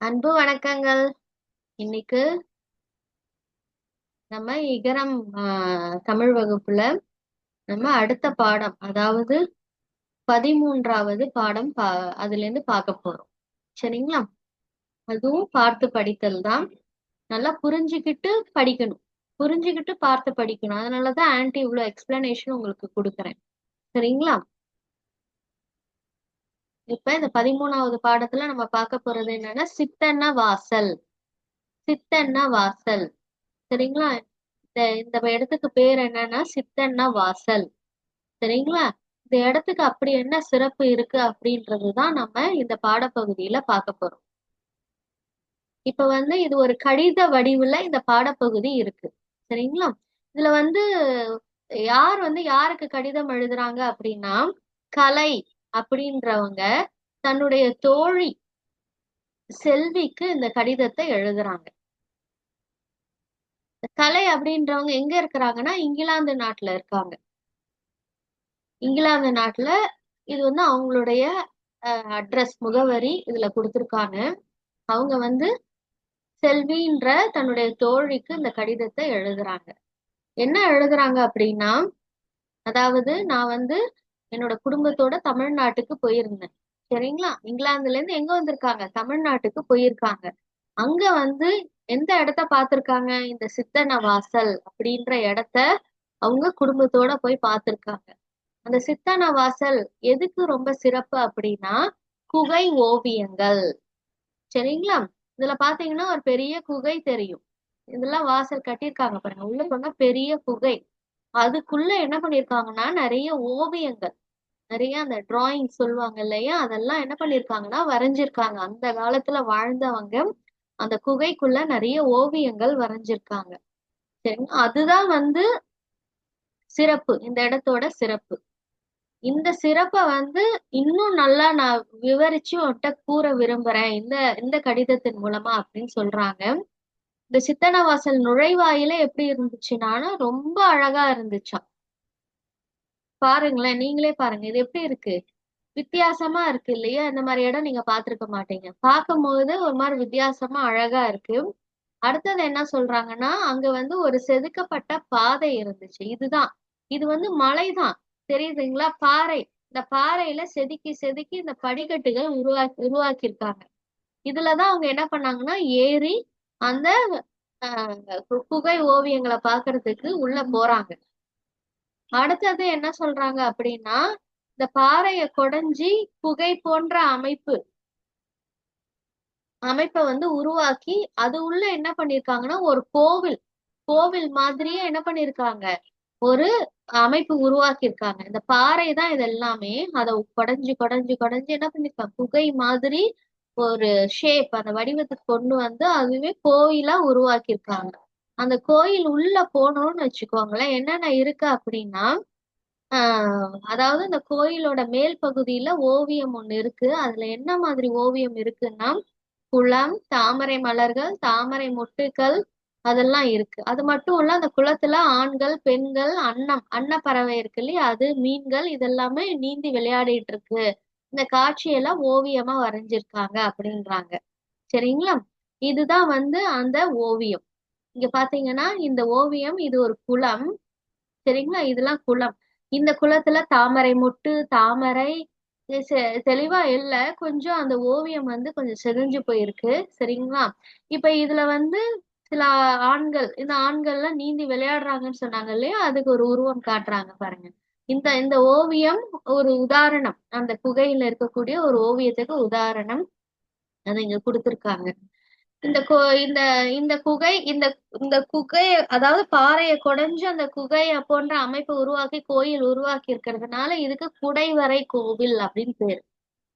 அன்பு வணக்கங்கள். இன்னைக்கு நம்ம இகரம் தமிழ் வகுப்புல நம்ம அடுத்த பாடம், அதாவது 13வது பாடம் அதுல இருந்து பார்க்க போறோம். சரிங்களா? அதுவும் பார்த்து படித்தல் தான். நல்லா புரிஞ்சுக்கிட்டு படிக்கணும். புரிஞ்சுக்கிட்டு பார்த்து படிக்கணும். அதனாலதான் ஆன்ட்டி இவ்வளவு எக்ஸ்பிளனேஷன் உங்களுக்கு கொடுக்குறேன். சரிங்களா? இப்ப இந்த 13வது பாடத்துல நம்ம பார்க்க போறது என்னன்னா சித்தன்ன வாசல். சித்தன்ன வாசல். சரிங்களா? இந்த இடத்துக்கு பேர் என்னன்னா சித்தன்ன வாசல். சரிங்களா? இந்த இடத்துக்கு அப்படி என்ன சிறப்பு இருக்கு அப்படின்றதுதான் நம்ம இந்த பாடப்பகுதியில பார்க்க போறோம். இப்ப இது ஒரு கடித வடிவுல இந்த பாடப்பகுதி இருக்கு. சரிங்களா? இதுல யார் யாருக்கு கடிதம் எழுதுறாங்க அப்படின்னா, கலை அப்படின்றவங்க தன்னுடைய தோழி செல்விக்கு இந்த கடிதத்தை எழுதுறாங்க. கலை அப்படின்றவங்க எங்க இருக்கிறாங்கன்னா இங்கிலாந்து நாட்டுல இருக்காங்க. இங்கிலாந்து நாட்டுல இது அவங்களுடைய அட்ரஸ், முகவரி இதுல கொடுத்திருக்காங்க. அவங்க செல்வின்ற தன்னுடைய தோழிக்கு இந்த கடிதத்தை எழுதுறாங்க. என்ன எழுதுறாங்க அப்படின்னா, அதாவது நான் என்னோட குடும்பத்தோட தமிழ்நாட்டுக்கு போயிருந்தேன். சரிங்களா? இங்கிலாந்துல இருந்து எங்க வந்திருக்காங்க? தமிழ்நாட்டுக்கு போயிருக்காங்க. அங்க எந்த இடத்த பார்த்திருக்காங்க? இந்த சித்தன்ன வாசல் அப்படின்ற இடத்த அவங்க குடும்பத்தோட போய் பார்த்திருக்காங்க. அந்த சித்தன்ன வாசல் எதுக்கு ரொம்ப சிறப்பு அப்படின்னா, குகை ஓவியங்கள். சரிங்களா? இதுல பாத்தீங்கன்னா ஒரு பெரிய குகை தெரியும். இதெல்லாம் வாசல் கட்டியிருக்காங்க பாருங்க. உள்ள போனா பெரிய குகை. அதுக்குள்ள என்ன பண்ணிருக்காங்கன்னா நிறைய ஓவியங்கள், நிறைய அந்த டிராயிங் சொல்லுவாங்க இல்லையா, அதெல்லாம் என்ன பண்ணிருக்காங்கன்னா வரைஞ்சிருக்காங்க. அந்த காலத்துல வாழ்ந்தவங்க அந்த குகைக்குள்ள நிறைய ஓவியங்கள் வரைஞ்சிருக்காங்க. சரிங்களா? அதுதான் சிறப்பு, இந்த இடத்தோட சிறப்பு. இந்த சிறப்பை இன்னும் நல்லா நான் விவரிச்சு உன்கிட்ட கூற விரும்புறேன் இந்த இந்த கடிதத்தின் மூலமா அப்படின்னு சொல்றாங்க. இந்த சித்தன்னவாசல் நுழைவாயில எப்படி இருந்துச்சுன்னா ரொம்ப அழகா இருந்துச்சாம். பாருங்களேன், நீங்களே பாருங்க, இது எப்படி இருக்கு, வித்தியாசமா இருக்கு இல்லையா? இந்த மாதிரி இடம் நீங்க பார்த்திருக்க மாட்டீங்க. பார்க்கும்போது ஒரு மாதிரி வித்தியாசமா அழகா இருக்கு. அடுத்தது என்ன சொல்றாங்கன்னா, அங்க ஒரு செதுக்கப்பட்ட பாதை இருந்துச்சு. இதுதான், இது மலைதான், தெரியுதுங்களா? பாறை. இந்த பாறையில செதுக்கி செதுக்கி இந்த படிக்கட்டுகள் உருவாக்கியிருக்காங்க. இதுலதான் அவங்க என்ன பண்ணாங்கன்னா ஏறி அந்த குகை ஓவியங்களை பாக்குறதுக்கு உள்ள போறாங்க. அடுத்தது என்ன சொல்றாங்க அப்படின்னா, இந்த பாறையை கொடைஞ்சி குகை போன்ற அமைப்பை உருவாக்கி அது உள்ள என்ன பண்ணிருக்காங்கன்னா ஒரு கோவில், கோவில் மாதிரியே என்ன பண்ணிருக்காங்க, ஒரு அமைப்பு உருவாக்கியிருக்காங்க. இந்த பாறை தான் இது எல்லாமே. அதை குடைஞ்சு குடைஞ்சு குடைஞ்சு என்ன பண்ணிருக்காங்க, குகை மாதிரி ஒரு ஷேப், அந்த வடிவத்துக்கு கொண்டு அதுவே கோயிலா உருவாக்கியிருக்காங்க. அந்த கோயில் உள்ள போனோம்னு வச்சுக்கோங்களேன், என்னென்ன இருக்கு அப்படின்னா, அதாவது இந்த கோயிலோட மேல் பகுதியில ஓவியம் ஒண்ணு இருக்கு. அதுல என்ன மாதிரி ஓவியம் இருக்குன்னா, குளம், தாமரை மலர்கள், தாமரை மொட்டுக்கள், அதெல்லாம் இருக்கு. அது மட்டும் இல்ல, அந்த குளத்துல ஆண்கள், பெண்கள், அன்னப்பறவை இருக்கு இல்லையா, அது, மீன்கள், இதெல்லாமே நீந்தி விளையாடிட்டு இருக்கு. இந்த காட்சியெல்லாம் ஓவியமா வரைஞ்சிருக்காங்க அப்படின்றாங்க. சரிங்களா? இதுதான் அந்த ஓவியம். இங்க பாத்தீங்கன்னா இந்த ஓவியம், இது ஒரு குளம். சரிங்களா? இதெல்லாம் குளம். இந்த குளத்துல தாமரை மொட்டு, தாமரை, தெளிவா இல்ல, கொஞ்சம் அந்த ஓவியம் கொஞ்சம் செதஞ்சு போயிருக்கு. சரிங்களா? இப்ப இதுல சில ஆண்கள், இந்த ஆண்கள்லாம் நீந்தி விளையாடுறாங்கன்னு சொன்னாங்க இல்லையா, அதுக்கு ஒரு உருவம் காட்டுறாங்க பாருங்க. இந்த இந்த ஓவியம் ஒரு உதாரணம், அந்த குகையில இருக்கக்கூடிய ஒரு ஓவியத்துக்கு உதாரணம். அதை இங்க கொடுத்திருக்காங்க. இந்த கு இந்த இந்த குகை இந்த இந்த குகை, அதாவது பாறையை கொடைஞ்சு அந்த குகைய போன்ற அமைப்பு உருவாக்கி கோயில் உருவாக்கி இருக்கிறதுனால இதுக்கு குடைவரை கோவில் அப்படின்னு பேரு.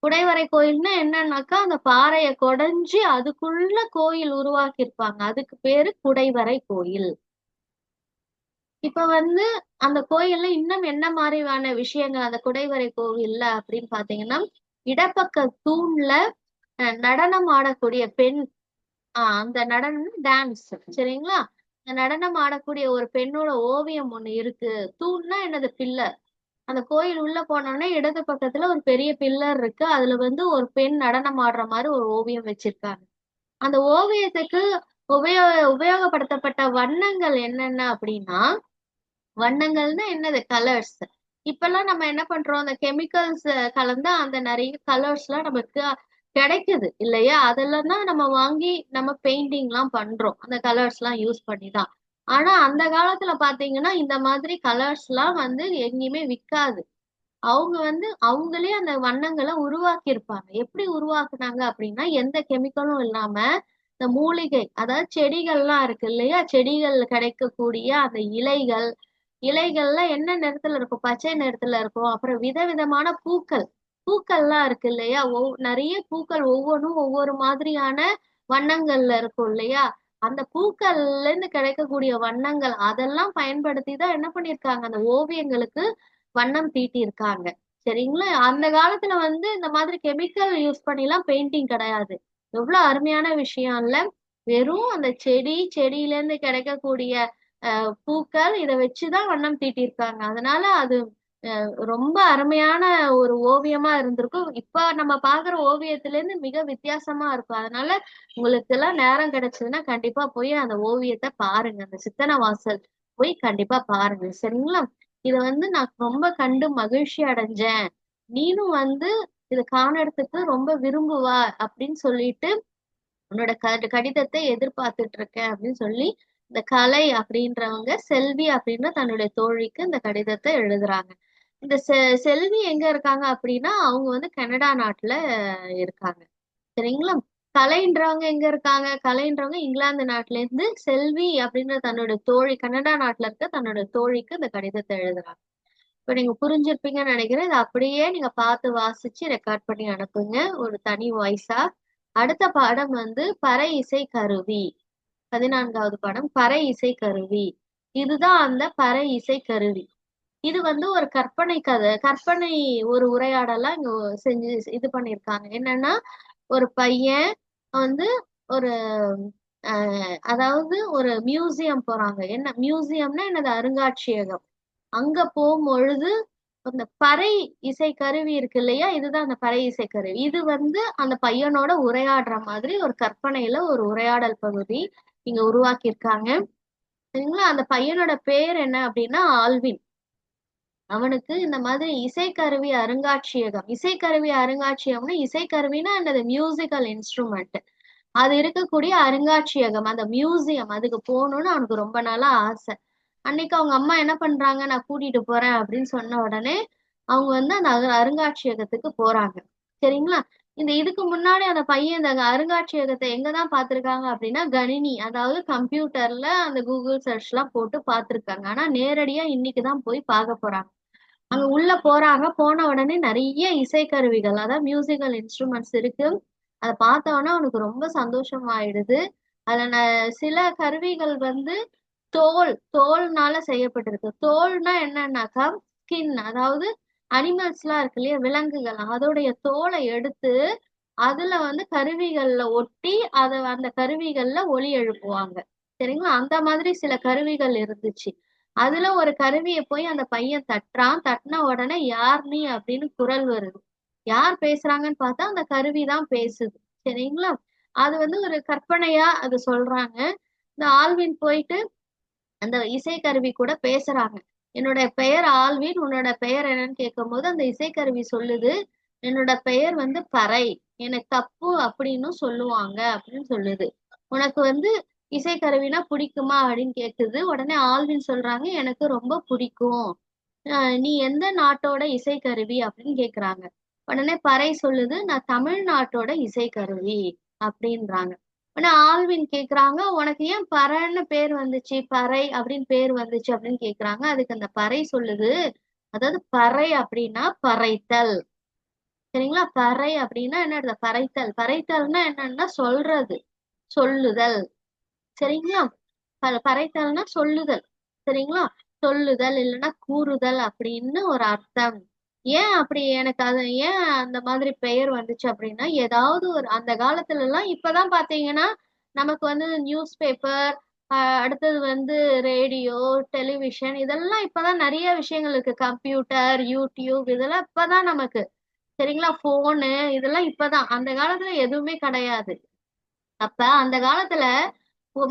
குடைவரை கோயில்னா என்னன்னாக்கா, அந்த பாறையை கொடைஞ்சு அதுக்குள்ள கோயில் உருவாக்கி இருப்பாங்க. அதுக்கு பேரு குடைவரை கோயில். இப்ப அந்த கோயில்ல இன்னும் என்ன மாதிரியான விஷயங்கள் அந்த குடைவரை கோவில்ல அப்படின்னு பாத்தீங்கன்னா, இடப்பக்க தூண்ல நடனம் ஆடக்கூடிய பெண், அந்த நடனம் டான்ஸ். சரிங்களா? இந்த நடனம் ஆடக்கூடிய ஒரு பெண்ணோட ஓவியம் ஒண்ணு இருக்கு. தூண்னா என்னது, பில்லர். அந்த கோயில் உள்ள போனோடனே இடது பக்கத்துல ஒரு பெரிய பில்லர் இருக்கு. அதுல ஒரு பெண் நடனம் ஆடுற மாதிரி ஒரு ஓவியம் வச்சிருக்காங்க. அந்த ஓவியத்துக்கு உபயோகப்படுத்தப்பட்ட வண்ணங்கள் என்னென்ன அப்படின்னா, வண்ணங்கள்னா என்னது? கலர்ஸ். இப்பல்லாம் நம்ம என்ன பண்றோம்? அந்த கெமிக்கல்ஸ் கலந்தா அந்த நிறைய கலர்ஸ்லாம் நமக்கு கிடைக்குது இல்லையா? அதெல்லாம் தான் நம்ம வாங்கி நம்ம பெயிண்டிங்லாம் பண்றோம். அந்த கலர்ஸ்லாம் யூஸ் பண்ணி தான். ஆனா அந்த காலத்துல பாத்தீங்கன்னா, இந்த மாதிரி கலர்ஸ்லாம் வந்து எங்கேயுமே விக்காது. அவங்க வந்து அவங்களே அந்த வண்ணங்கள உருவாக்கியிருப்பாங்க. எப்படி உருவாக்குனாங்க அப்படின்னா, எந்த கெமிக்கலும் இல்லாம, இந்த மூலிகை, அதாவது செடிகள்லாம் இருக்கு இல்லையா? செடிகள்ல கிடைக்கக்கூடிய அந்த இலைகள், இலைகள்லாம் என்ன நிறத்துல இருக்கும்? பச்சை நிறத்துல இருக்கும். அப்புறம் விதவிதமான பூக்கள். பூக்கள்லாம் இருக்கு இல்லையா? நெறைய பூக்கள் ஒவ்வொன்னும் ஒவ்வொரு மாதிரியான வண்ணங்கள்ல இருக்கும் இல்லையா? அந்த பூக்கள்ல இருந்து கிடைக்கக்கூடிய வண்ணங்கள், அதெல்லாம் பயன்படுத்தி தான் என்ன பண்ணியிருக்காங்க? அந்த ஓவியங்களுக்கு வண்ணம் தீட்டியிருக்காங்க. சரிங்களா? அந்த காலத்துல வந்து இந்த மாதிரி கெமிக்கல் யூஸ் பண்ணிலாம் பெயிண்டிங் கிடையாது. எவ்வளவு அருமையான விஷயம் இல்ல? வெறும் அந்த செடி, செடியில இருந்து கிடைக்கக்கூடிய பூக்கள் இத வச்சுதான் வண்ணம் தீட்டியிருக்காங்க. அதனால அது ரொம்ப அருமையான ஒரு ஓவியமா இருந்திருக்கும். இப்ப நம்ம பார்க்குற ஓவியத்துல இருந்து மிக வித்தியாசமா இருக்கும். அதனால உங்களுக்கு எல்லாம் நேரம் கிடைச்சதுன்னா கண்டிப்பா போய் அந்த ஓவியத்த பாருங்க. அந்த சித்தன்னவாசல் போய் கண்டிப்பா பாருங்க. சரிங்களா? இத வந்து நான் ரொம்ப கண்டு மகிழ்ச்சி அடைஞ்சேன். நீனும் வந்து இத காணறதுக்கு ரொம்ப விரும்புவா அப்படின்னு சொல்லிட்டு உன்னோட கடிதத்தை எதிர்பார்த்துட்டு இருக்கேன் அப்படின்னு சொல்லி இந்த கலை அப்படின்றவங்க செல்வி அப்படின்ற தன்னுடைய தோழிக்கு இந்த கடிதத்தை எழுதுறாங்க. இந்த செல்வி எங்க இருக்காங்க அப்படின்னா அவங்க வந்து கனடா நாட்டுல இருக்காங்க. சரிங்களா? கலைன்றவங்க எங்க இருக்காங்க? கலைன்றவங்க இங்கிலாந்து நாட்டுல இருந்து செல்வி அப்படின்ற தன்னோட தோழி, கனடா நாட்டுல இருக்க தன்னோட தோழிக்கு இந்த கடிதத்தை எழுதுறாங்க. இப்ப நீங்க புரிஞ்சிருப்பீங்கன்னு நினைக்கிறேன். இதை அப்படியே நீங்க பார்த்து வாசிச்சு ரெக்கார்ட் பண்ணி அனுப்புங்க ஒரு தனி வாய்ஸா. அடுத்த பாடம் வந்து பறை இசை கருவி. 14வது பாடம் பறை இசை கருவி. இதுதான் அந்த பறை இசை கருவி. இது வந்து ஒரு கற்பனை கதை, கற்பனை ஒரு உரையாடலாம் இங்க செஞ்சு இது பண்ணியிருக்காங்க. என்னன்னா, ஒரு பையன் வந்து ஒரு அதாவது ஒரு மியூசியம் போறாங்க. என்ன மியூசியம்னா என்னது? அருங்காட்சியகம். அங்க போகும்பொழுது அந்த பறை இசை கருவி இருக்கு இல்லையா? இதுதான் அந்த பறை இசை கருவி. இது வந்து அந்த பையனோட உரையாடுற மாதிரி ஒரு கற்பனையில ஒரு உரையாடல் பகுதி இங்க உருவாக்கியிருக்காங்க. சரிங்களா? அந்த பையனோட பேர் என்ன அப்படின்னா ஆல்வின். அவனுக்கு இந்த மாதிரி இசைக்கருவி அருங்காட்சியகம். இசைக்கருவி அருங்காட்சியகம்னா இசைக்கருவினா என்னது? Musical instrument. அது இருக்கக்கூடிய அருங்காட்சியகம், அந்த மியூசியம், அதுக்கு போகணும்னு அவனுக்கு ரொம்ப நாளா ஆசை. அன்னைக்கு அவங்க அம்மா என்ன பண்றாங்க? நான் கூட்டிட்டு போறேன் அப்படின்னு சொன்ன உடனே அவங்க வந்து அந்த அருங்காட்சியகத்துக்கு போறாங்க. சரிங்களா? இதுக்கு முன்னாடி அந்த பையன் இந்த அருங்காட்சியகத்தை எங்கதான் பார்த்திருக்காங்க அப்படின்னா கணினி, அதாவது கம்ப்யூட்டர்ல அந்த கூகுள் சர்ச் எல்லாம் போட்டு பார்த்திருக்காங்க. ஆனா நேரடியா இன்னைக்குதான் போய் பார்க்க போறாங்க. அங்க உள்ள போறாங்க. போன உடனே நிறைய இசைக்கருவிகள், அதாவது மியூசிக்கல் இன்ஸ்ட்ருமெண்ட்ஸ் இருக்கு. அதை பார்த்த உடனே அவனுக்கு ரொம்ப சந்தோஷம் ஆயிடுது. அதுல சில கருவிகள் வந்து தோல்னால செய்யப்பட்டிருக்கு. தோல்னா என்னன்னாக்கா ஸ்கின், அதாவது அனிமல்ஸ் எல்லாம் இருக்கு இல்லையா? விலங்குகள், அதோடைய தோலை எடுத்து அதுல வந்து கருவிகள்ல ஒட்டி அந்த கருவிகள்ல ஒலி எழுப்புவாங்க. சரிங்களா? அந்த மாதிரி சில கருவிகள் இருந்துச்சு. அதுல ஒரு கருவியை போய் அந்த பையன் தட்டுறான். தட்டின உடனே யார் நீ அப்படின்னு குரல் வருது. யார் பேசுறாங்கன்னு பார்த்தா அந்த கருவி தான் பேசுது. சரிங்களா? அது வந்து ஒரு கற்பனையா அது சொல்றாங்க. இந்த ஆல்வின் போயிட்டு அந்த இசைக்கருவி கூட பேசுறாங்க. என்னோட பெயர் ஆல்வின், உன்னோட பெயர் என்னன்னு கேட்கும்போது அந்த இசைக்கருவி சொல்லுது, என்னோட பெயர் வந்து பறை, எனக்கு தப்பு அப்படின்னு சொல்லுவாங்க அப்படின்னு சொல்லுது. உனக்கு வந்து இசைக்கருவினா பிடிக்குமா அப்படின்னு கேக்குது. உடனே ஆல்வின் சொல்றாங்க, எனக்கு ரொம்ப பிடிக்கும். நீ எந்த நாட்டோட இசைக்கருவி அப்படின்னு கேக்குறாங்க. உடனே பறை சொல்லுது, நான் தமிழ்நாட்டோட இசைக்கருவி அப்படின்றாங்க. உடனே ஆல்வின் கேக்குறாங்க, உனக்கு ஏன் பறைன்னு பேர் வந்துச்சு? பறை அப்படின்னு பேர் வந்துச்சு அப்படின்னு கேக்குறாங்க. அதுக்கு அந்த பறை சொல்லுது, அதாவது பறை அப்படின்னா பறைத்தல். சரிங்களா? பறை அப்படின்னா என்ன? பறைத்தல். பறைத்தல்னா என்னன்னா சொல்றது, சொல்லுதல். சரிங்களா? பறைத்தல்னா சொல்லுதல். சரிங்களா? சொல்லுதல் இல்லைன்னா கூறுதல் அப்படின்னு ஒரு அர்த்தம். ஏன் அப்படி எனக்கு அது ஏன் அந்த மாதிரி பெயர் வந்துச்சு அப்படின்னா, ஏதாவது ஒரு அந்த காலத்துல எல்லாம் இப்பதான் பாத்தீங்கன்னா நமக்கு வந்து நியூஸ் பேப்பர், அடுத்தது வந்து ரேடியோ, டெலிவிஷன், இதெல்லாம் இப்பதான் நிறைய விஷயங்கள் இருக்கு. கம்ப்யூட்டர், யூடியூப், இதெல்லாம் இப்பதான் நமக்கு. சரிங்களா? போனு, இதெல்லாம் இப்பதான். அந்த காலத்துல எதுவுமே கிடையாது. அப்ப அந்த காலத்துல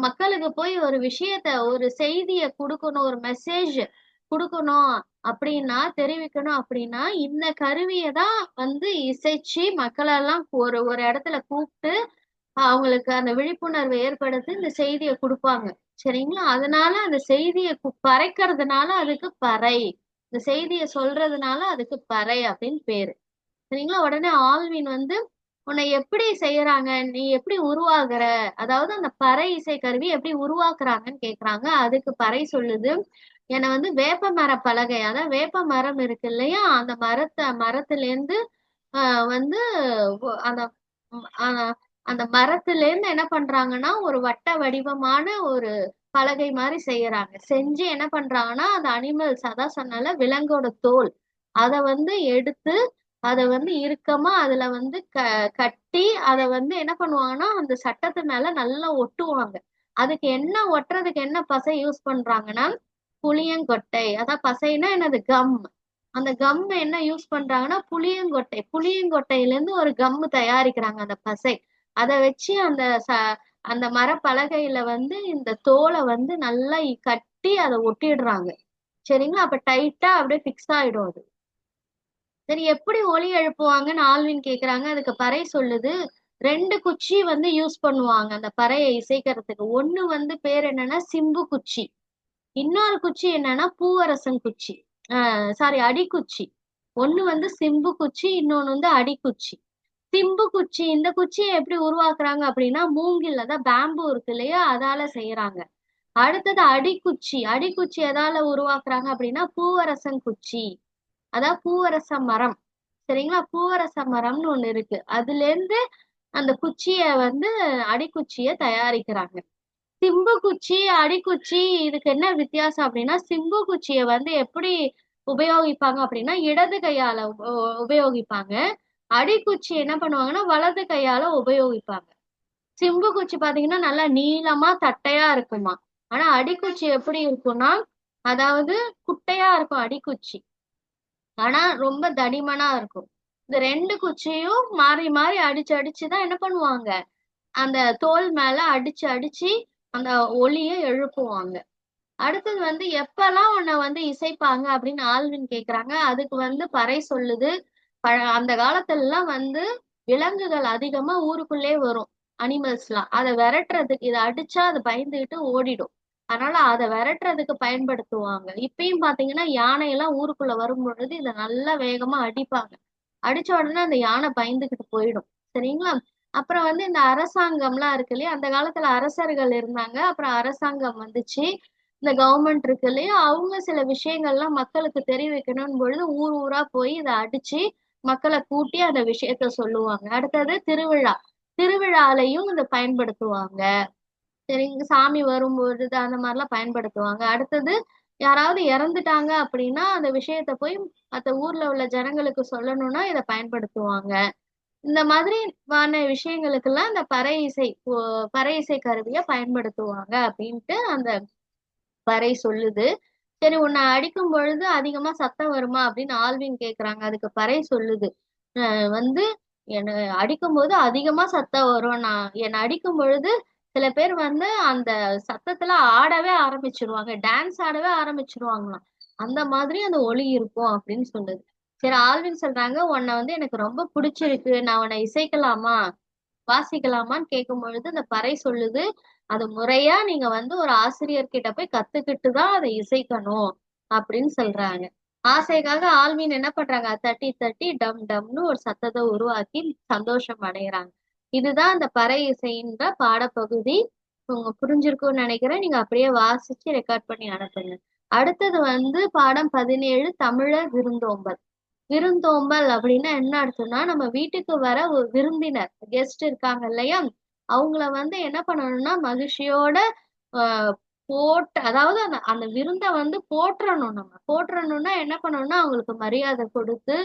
மக்களுக்கு போய் ஒரு விஷயத்த ஒரு செய்திய குடுக்கணும், ஒரு மெசேஜ் குடுக்கணும் அப்படின்னா, தெரிவிக்கணும் அப்படின்னா, இந்த கருவியை தான் வந்து இசைச்சு மக்களெல்லாம் ஒரு ஒரு இடத்துல கூப்பிட்டு அவங்களுக்கு அந்த விழிப்புணர்வை ஏற்படுத்தி இந்த செய்தியை கொடுப்பாங்க. சரிங்களா? அதனால அந்த செய்தியை பறைக்கிறதுனால அதுக்கு பறை. இந்த செய்தியை சொல்றதுனால அதுக்கு பறை அப்படின்னு பேரு. சரிங்களா? உடனே ஆல்வின் வந்து உன்னை எப்படி செய்யறாங்க, நீ எப்படி உருவாகுற, அதாவது அந்த பறை இசை கருவி எப்படி உருவாக்குறாங்கன்னு கேக்குறாங்க. அதுக்கு பறை சொல்லுது, என்னை வந்து வேப்ப மர பலகை, அதாவது வேப்ப மரம் இருக்கு இல்லையா, அந்த மரத்துல இருந்து வந்து அந்த அந்த மரத்துல இருந்து என்ன பண்றாங்கன்னா ஒரு வட்ட வடிவமான ஒரு பலகை மாதிரி செய்யறாங்க. செஞ்சு என்ன பண்றாங்கன்னா அந்த அனிமல்ஸ், அதான் சொன்னால விலங்கோட தோல், அத வந்து எடுத்து அத வந்து இறுக்கமா அதுல வந்து கட்டி அத வந்து என்ன பண்ணுவாங்கன்னா அந்த சட்டத்து மேல நல்லா ஒட்டுவாங்க. அதுக்கு என்ன ஒட்டுறதுக்கு என்ன பசை யூஸ் பண்றாங்கன்னா புளியங்கொட்டை, அதான் பசைன்னா என்னது கம். அந்த கம் என்ன யூஸ் பண்றாங்கன்னா புளியங்கொட்டை, புளியங்கொட்டையில இருந்து ஒரு கம் தயாரிக்கிறாங்க அந்த பசை. அதை வச்சு அந்த மரப்பலகையில வந்து இந்த தோலை வந்து நல்லா கட்டி அதை ஒட்டிடுறாங்க. சரிங்களா? அப்ப டைட்டா அப்படியே பிக்ஸ் ஆயிடும் அது. சரி, எப்படி ஒலி எழுப்புவாங்கன்னு ஆல்வின் கேக்குறாங்க. அதுக்கு பறை சொல்லுது, ரெண்டு குச்சி வந்து யூஸ் பண்ணுவாங்க அந்த பறையை இசைக்கிறதுக்கு. ஒண்ணு வந்து பேர் என்னன்னா சிம்பு குச்சி, இன்னொரு குச்சி என்னன்னா பூவரசன் குச்சி. சாரி, அடிக்குச்சி. ஒண்ணு வந்து சிம்பு குச்சி, இன்னொன்னு வந்து அடிக்குச்சி. சிம்பு குச்சி, இந்த குச்சியை எப்படி உருவாக்குறாங்க அப்படின்னா மூங்கில், அதான் பேம்பு இருக்கு இல்லையா, அதால செய்யறாங்க. அடுத்தது அடிக்குச்சி, அடிக்குச்சி எதால உருவாக்குறாங்க அப்படின்னா பூவரசன் குச்சி, அதான் பூவரச மரம். சரிங்களா? பூவரச மரம்னு ஒண்ணு இருக்கு, அதுல இருந்து அந்த குச்சிய வந்து அடிக்குச்சிய தயாரிக்கிறாங்க. சிம்பு குச்சி அடிக்குச்சி இதுக்கு என்ன வித்தியாசம் அப்படின்னா, சிம்பு குச்சியை வந்து எப்படி உபயோகிப்பாங்க அப்படின்னா இடது கையால உபயோகிப்பாங்க. அடிக்குச்சி என்ன பண்ணுவாங்கன்னா வலது கையால உபயோகிப்பாங்க. சிம்பு குச்சி பாத்தீங்கன்னா நல்லா நீளமா தட்டையா இருக்குமா, ஆனா அடிக்குச்சி எப்படி இருக்கும்னா, அதாவது குட்டையா இருக்கும் அடிக்குச்சி, ஆனா ரொம்ப தடிமனா இருக்கும். இந்த ரெண்டு குச்சியும் மாறி மாறி அடிச்சு அடிச்சுதான் என்ன பண்ணுவாங்க, அந்த தோல் மேல அடிச்சு அடிச்சு அந்த ஒலியை எழுப்புவாங்க. அடுத்தது வந்து எப்பெல்லாம் உன்னை வந்து இசைப்பாங்க அப்படின்னு ஆல்வின் கேக்குறாங்க. அதுக்கு வந்து பறை சொல்லுது, அந்த காலத்துல எல்லாம் வந்து விலங்குகள் அதிகமா ஊருக்குள்ளே வரும், அனிமல்ஸ்லாம். அதை விரட்டுறதுக்கு இதை அடிச்சா அது பயந்துகிட்டு ஓடிடும், அதனால அதை விரட்டுறதுக்கு பயன்படுத்துவாங்க. இப்பயும் பாத்தீங்கன்னா யானையெல்லாம் ஊருக்குள்ள வரும் பொழுது இதை நல்லா வேகமா அடிப்பாங்க. அடிச்ச உடனே அந்த யானை பயந்துகிட்டு போயிடும். சரிங்களா? அப்புறம் வந்து இந்த அரசாங்கம்லாம் இருக்கு இல்லையா, அந்த காலத்துல அரசர்கள் இருந்தாங்க, அப்புறம் அரசாங்கம் வந்துச்சு, இந்த கவர்மெண்ட் இருக்கு இல்லையா, அவங்க சில விஷயங்கள்லாம் மக்களுக்கு தெரிவிக்கணும் பொழுது ஊர் ஊரா போய் இதை அடிச்சு மக்களை கூட்டி அந்த விஷயத்த சொல்லுவாங்க. அடுத்தது திருவிழா, திருவிழாலையும் இதை பயன்படுத்துவாங்க. சரிங்க, சாமி வரும்பொழுது அந்த மாதிரிலாம் பயன்படுத்துவாங்க. அடுத்தது யாராவது இறந்துட்டாங்க அப்படின்னா அந்த விஷயத்த போய் மற்ற ஊர்ல உள்ள ஜனங்களுக்கு சொல்லணும்னா இதை பயன்படுத்துவாங்க. இந்த மாதிரியான விஷயங்களுக்கெல்லாம் இந்த பறை இசை கருவியை பயன்படுத்துவாங்க அப்படின்ட்டு அந்த பறை சொல்லுது. சரி, உன்னை அடிக்கும் பொழுது அதிகமா சத்தம் வருமா அப்படின்னு ஆல்வின் கேக்குறாங்க. அதுக்கு பறை சொல்லுது, வந்து என்னை அடிக்கும் போது அதிகமா சத்தம் வரும், நான் என்னை அடிக்கும் பொழுது சில பேர் வந்து அந்த சத்தத்துல ஆடவே ஆரம்பிச்சிருவாங்க, டான்ஸ் ஆடவே ஆரம்பிச்சிருவாங்களாம், அந்த மாதிரி அந்த ஒலி இருக்கும் அப்படின்னு சொல்லுது. சரி, ஆல்வின் சொல்றாங்க, உன்னை வந்து எனக்கு ரொம்ப பிடிச்சிருக்கு, நான் உன்னை இசைக்கலாமா, வாசிக்கலாமான்னு கேட்கும் பொழுது அந்த பறை சொல்லுது, அது முறையா நீங்க வந்து ஒரு ஆசிரியர் கிட்ட போய் கத்துக்கிட்டு தான் அதை இசைக்கணும் அப்படின்னு சொல்றாங்க. ஆசைக்காக ஆல்வின் என்ன பண்றாங்க, தட்டி தட்டி டம் டம்னு ஒரு சத்தத்தை உருவாக்கி சந்தோஷம் அடைகிறாங்க. இதுதான் அந்த பறை இசைன்ற பாடப்பகுதி. உங்க புரிஞ்சிருக்கும்னு நினைக்கிறேன். நீங்க அப்படியே வாசிச்சு ரெக்கார்ட் பண்ணி அனுப்புங்க. அடுத்தது வந்து பாடம் 17, தமிழர் விருந்தோம்பல். விருந்தோம்பல் அப்படின்னா என்ன அர்த்தம்னா, நம்ம வீட்டுக்கு வர ஒரு விருந்தினர், கெஸ்ட் இருக்காங்க இல்லையா, அவங்கள வந்து என்ன பண்ணணும்னா மகிழ்ச்சியோட ஆஹ் அதாவது அந்த அந்த விருந்தை வந்து போற்றணும். நம்ம போற்றணும்னா என்ன பண்ணணும்னா அவங்களுக்கு மரியாதை கொடுத்து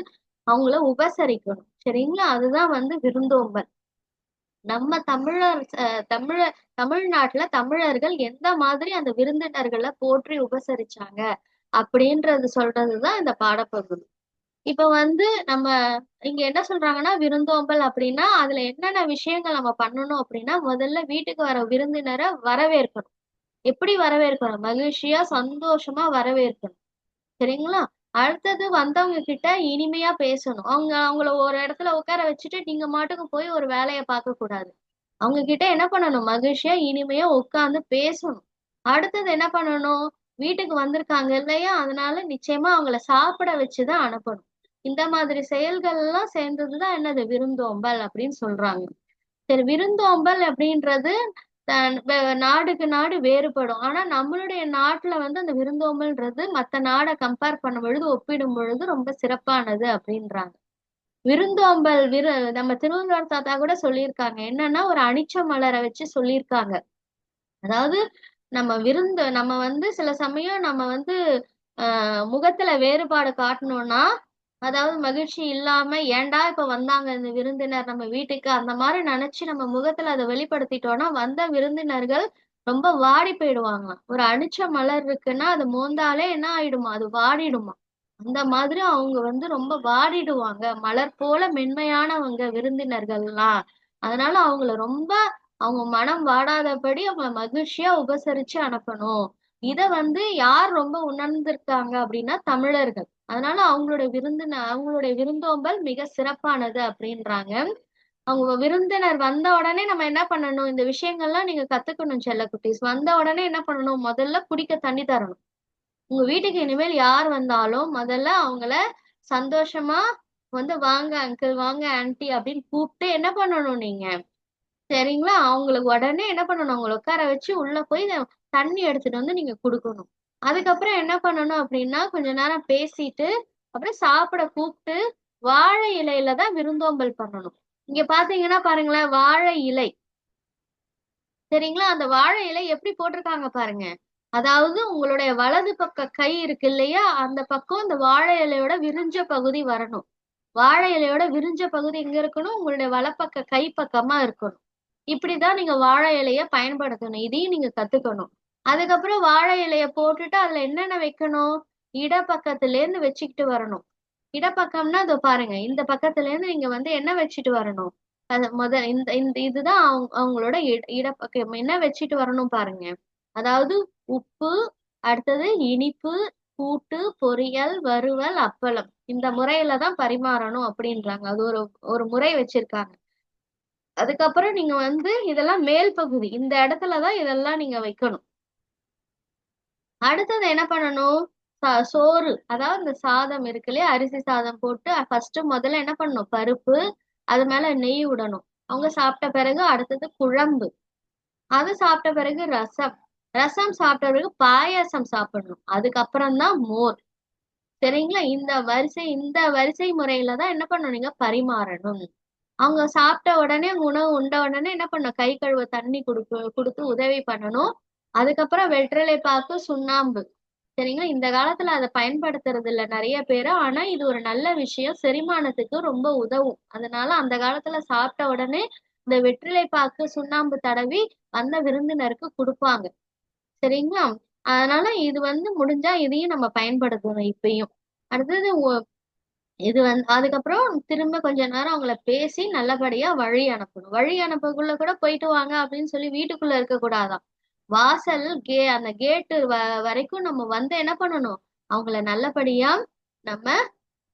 அவங்கள உபசரிக்கணும். சரிங்களா? அதுதான் வந்து விருந்தோம்பல். நம்ம தமிழ்நாட்டுல தமிழர்கள் எந்த மாதிரி அந்த விருந்தினர்களை போற்றி உபசரிச்சாங்க அப்படின்றது சொல்றதுதான் இந்த பாடப்பகுதி. இப்ப வந்து நம்ம இங்க என்ன சொல்றாங்கன்னா விருந்தோம்பல் அப்படின்னா அதுல என்னென்ன விஷயங்கள் நம்ம பண்ணணும் அப்படின்னா முதல்ல வீட்டுக்கு வர விருந்தினரை வரவேற்கணும். எப்படி வரவேற்கணும்? மகிழ்ச்சியா சந்தோஷமா வரவேற்கணும். சரிங்களா? அடுத்தது வந்தவங்க கிட்ட இனிமையா பேசணும். அவங்கள ஒரு இடத்துல உட்கார வச்சுட்டு நீங்க மாட்டுக்கு போய் ஒரு வேலைய பார்க்க கூடாது. அவங்க கிட்ட என்ன பண்ணணும்? மகிழ்ச்சியா இனிமையா உட்கார்ந்து பேசணும். அடுத்தது என்ன பண்ணணும்? வீட்டுக்கு வந்திருக்காங்க இல்லையா? அதனால நிச்சயமா அவங்கள சாப்பிட வச்சுதான் அனுப்பணும். இந்த மாதிரி செயல்கள் எல்லாம் சேர்ந்ததுதான் என்னது விருந்தோம்பல் அப்படின்னு சொல்றாங்க. சரி, விருந்தோம்பல் அப்படின்றது நாடுக்கு நாடு வேறுபடும். ஆனா நம்மளுடைய நாட்டுல வந்து அந்த விருந்தோம்பல்ன்றது மத்த நாடை கம்பேர் பண்ணும் பொழுது ஒப்பிடும் பொழுது ரொம்ப சிறப்பானது அப்படின்றாங்க. விருந்தோம்பல் நம்ம திருவள்ளுவர் தாத்தா கூட சொல்லியிருக்காங்க. என்னன்னா ஒரு அனிச்ச மலரை வச்சு சொல்லியிருக்காங்க. அதாவது நம்ம வந்து சில சமயம் நம்ம வந்து முகத்துல வேறுபாடு காட்டணும்னா, அதாவது மகிழ்ச்சி இல்லாம ஏன்டா இப்ப வந்தாங்க இந்த விருந்தினர் நம்ம வீட்டுக்கு அந்த மாதிரி நினைச்சு நம்ம முகத்துல அதை வெளிப்படுத்திட்டோம்னா வந்த விருந்தினர்கள் ரொம்ப வாடி போயிடுவாங்களாம். ஒரு அனிச்ச மலர் இருக்குன்னா அது மோந்தாலே என்ன ஆயிடுமா? அது வாடிடுமா. அந்த மாதிரி அவங்க வந்து ரொம்ப வாடிடுவாங்க. மலர் போல மென்மையானவங்க விருந்தினர்கள்லாம். அதனால அவங்கள ரொம்ப அவங்க மனம் வாடாதபடி அவங்கள மகிழ்ச்சியா உபசரிச்சு அனுப்பணும். இத வந்து யார் ரொம்ப உணர்ந்திருக்காங்க அப்படின்னா தமிழர்கள். அதனால அவங்களுடைய விருந்தோம்பல் மிக சிறப்பானது அப்படின்றாங்க. அவங்க விருந்தினர் வந்த உடனே நம்ம என்ன பண்ணணும்? இந்த விஷயங்கள்லாம் நீங்க கத்துக்கணும் செல்லக்குட்டீஸ். வந்த உடனே என்ன பண்ணணும்? முதல்ல குடிக்க தண்ணி தரணும். உங்க வீட்டுக்கு இனிமேல் யார் வந்தாலும் முதல்ல அவங்கள சந்தோஷமா வந்து வாங்க அங்கிள், வாங்க ஆன்ட்டி அப்படின்னு கூப்பிட்டு என்ன பண்ணணும் நீங்க? சரிங்களா? அவங்களுக்கு உடனே என்ன பண்ணணும்? அவங்கள உட்கார வச்சு உள்ள போய் தண்ணி எடுத்துட்டு வந்து நீங்க குடுக்கணும். அதுக்கப்புறம் என்ன பண்ணணும் அப்படின்னா, கொஞ்ச நேரம் பேசிட்டு, அப்புறம் சாப்பிட கூப்பிட்டு, வாழை இலையில தான் விருந்தோம்பல் பண்ணணும். இங்க பாத்தீங்கன்னா பாருங்களேன், வாழை இலை. சரிங்களா? அந்த வாழை இலை எப்படி போட்டிருக்காங்க பாருங்க. அதாவது உங்களுடைய வலது பக்க கை இருக்கு இல்லையா? அந்த பக்கம் இந்த வாழை இலையோட விரிஞ்ச பகுதி வரணும். வாழை இலையோட விரிஞ்ச பகுதி எங்க இருக்கணும்? உங்களுடைய வலப்பக்க கை பக்கமா இருக்கணும். இப்படிதான் நீங்க வாழை இலைய பயன்படுத்தணும். இதையும் நீங்க கத்துக்கணும். அதுக்கப்புறம் வாழை இலைய போட்டுட்டு அதுல என்னென்ன வைக்கணும்? இடப்பக்கத்துல இருந்து வச்சுக்கிட்டு வரணும். இடப்பக்கம்னா இதோ பாருங்க. இந்த பக்கத்துல இருந்து நீங்க வந்து என்ன வச்சுட்டு வரணும்? அது இந்த இந்த இதுதான் அவங்களோட இடப்பக்கம். என்ன வச்சுட்டு வரணும் பாருங்க. அதாவது உப்பு, அடுத்தது இனிப்பு, கூட்டு, பொரியல், வறுவல், அப்பளம். இந்த முறையில தான் பரிமாறணும் அப்படின்றாங்க. அது ஒரு ஒரு முறை வச்சிருக்காங்க. அதுக்கப்புறம் நீங்க வந்து இதெல்லாம் மேல் பகுதி. இந்த இடத்துலதான் இதெல்லாம் நீங்க வைக்கணும். அடுத்தது என்ன பண்ணணும்? சோறு, அதாவது இந்த சாதம் இருக்கு இல்லையா? அரிசி சாதம் போட்டு ஃபர்ஸ்ட் முதல்ல என்ன பண்ணணும்? பருப்பு, அது மேல நெய் விடணும். அவங்க சாப்பிட்ட பிறகு அடுத்தது குழம்பு, அது சாப்பிட்ட பிறகு ரசம், ரசம் சாப்பிட்ட பிறகு பாயாசம் சாப்பிடணும். அதுக்கப்புறம் தான் மோர். சரிங்களா? இந்த வரிசை முறையில தான் என்ன பண்ணணும்? நீங்க பரிமாறணும். அவங்க சாப்பிட்ட உடனே உணவு உண்ட உடனே என்ன பண்ணணும்? கை கழுவ தண்ணி கொடுத்து உதவி பண்ணணும். அதுக்கப்புறம் வெற்றிலை பாக்கு, சுண்ணாம்பு. சரிங்களா? இந்த காலத்துல அதை பயன்படுத்துறது இல்ல நிறைய பேரு. ஆனா இது ஒரு நல்ல விஷயம். செரிமானத்துக்கு ரொம்ப உதவும். அதனால அந்த காலத்துல சாப்பிட்ட உடனே இந்த வெற்றிலை பாக்கு, சுண்ணாம்பு தடவி வந்த விருந்தினருக்கு கொடுப்பாங்க. சரிங்களா? அதனால இது வந்து முடிஞ்சா இதையும் நம்ம பயன்படுத்தணும் இப்பயும். அடுத்தது இது வந்து அதுக்கப்புறம் திரும்ப கொஞ்ச நேரம் அவங்கள பேசி நல்லபடியா வழி அனுப்பணும். வழி அனுப்பக்குள்ள கூட போயிட்டு வாங்க அப்படின்னு சொல்லி வீட்டுக்குள்ள இருக்க கூடாதாம். வாசல் அந்த கேட்டு வரைக்கும் நம்ம வந்து என்ன பண்ணணும்? அவங்கள நல்லபடியா நம்ம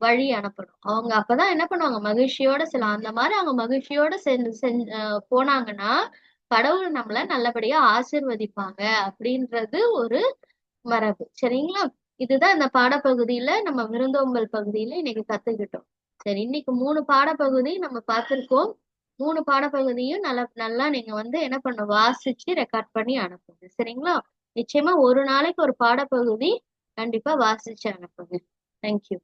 வழி அனுப்பணும். அவங்க அப்பதான் என்ன பண்ணுவாங்க? மகிழ்ச்சியோட அந்த மாதிரி அவங்க மகிழ்ச்சியோட போனாங்கன்னா கடவுள் நம்மள நல்லபடியா ஆசிர்வதிப்பாங்க அப்படின்றது ஒரு மரபு. சரிங்களா? இதுதான் இந்த பாடப்பகுதியில நம்ம விருந்தோம்பல் பகுதியில இன்னைக்கு கத்துக்கிட்டோம். சரி, இன்னைக்கு 3 பாடப்பகுதி நம்ம பார்த்திருக்கோம். 3 பாடப்பகுதியும் நல்லா நீங்க வந்து என்ன பண்ணணும்? வாசிச்சு ரெக்கார்ட் பண்ணி அனுப்புங்க. சரிங்களா? நிச்சயமா ஒரு நாளைக்கு ஒரு பாடப்பகுதி கண்டிப்பா வாசிச்சு அனுப்புங்க. தேங்க்யூ.